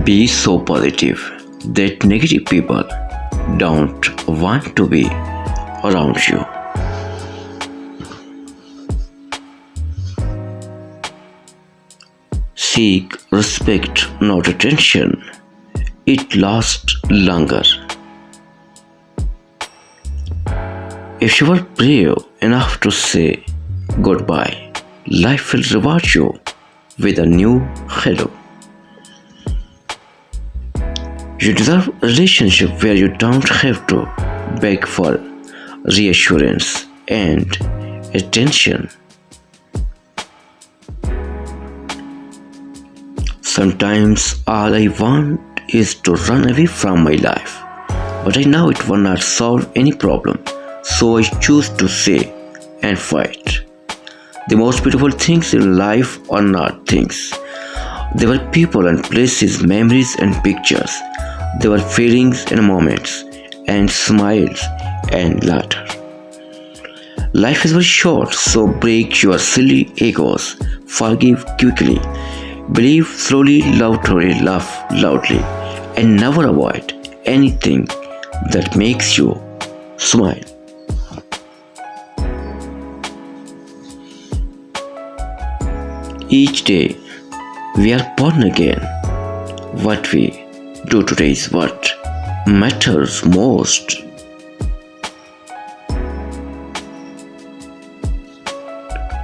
Be so positive that negative people don't want to be around you. Seek respect, not attention. It lasts longer. If you are brave enough to say goodbye, life will reward you with a new hello. You deserve a relationship where you don't have to beg for reassurance and attention. Sometimes all I want is to run away from my life, but I know it will not solve any problem, so I choose to stay and fight. The most beautiful things in life are not things. They were people and places, memories and pictures. They were feelings and moments, and smiles and laughter. Life is very short, so break your silly egos. Forgive quickly. Believe slowly, loudly, laugh loudly, and never avoid anything that makes you smile. Each day we are born again. What we do today is what matters most.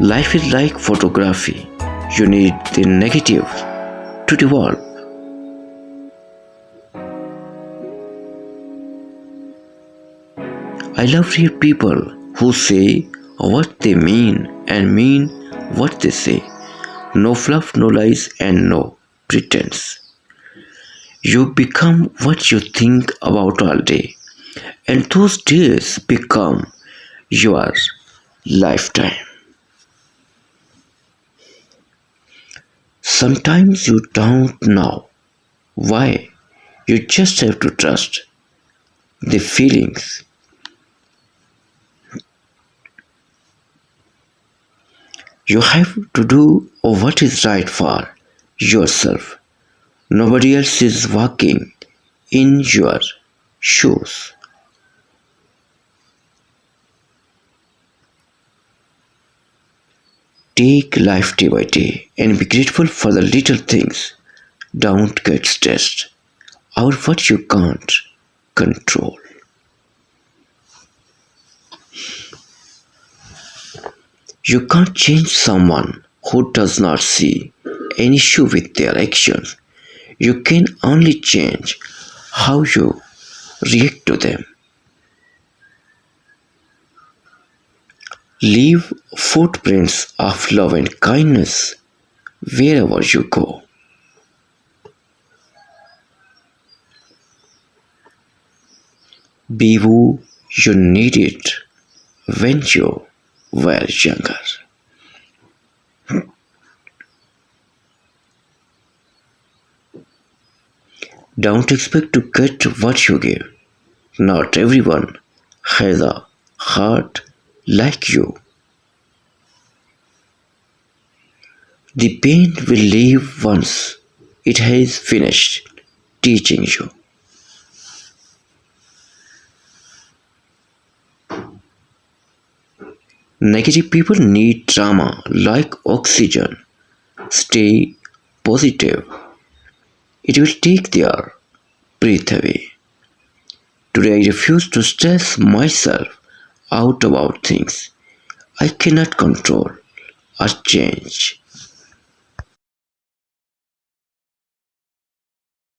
Life is like photography. You need the negative to develop. I love real people who say what they mean and mean what they say. No fluff, no lies, and no pretense. You become what you think about all day, and those days become your lifetime. Sometimes you don't know why. You just have to trust the feelings. You have to do what is right for yourself. Nobody else is walking in your shoes. Take life day by day and be grateful for the little things. Don't get stressed over what you can't control. You can't change someone who does not see an issue with their actions. You can only change how you react to them. Leave footprints of love and kindness wherever you go. Be who you needed when you were younger. Don't expect to get what you give. Not everyone has a heart like you. The pain will leave once it has finished teaching you. Negative people need drama like oxygen. Stay positive. It will take their breath away. Today I refuse to stress myself out about things I cannot control or change.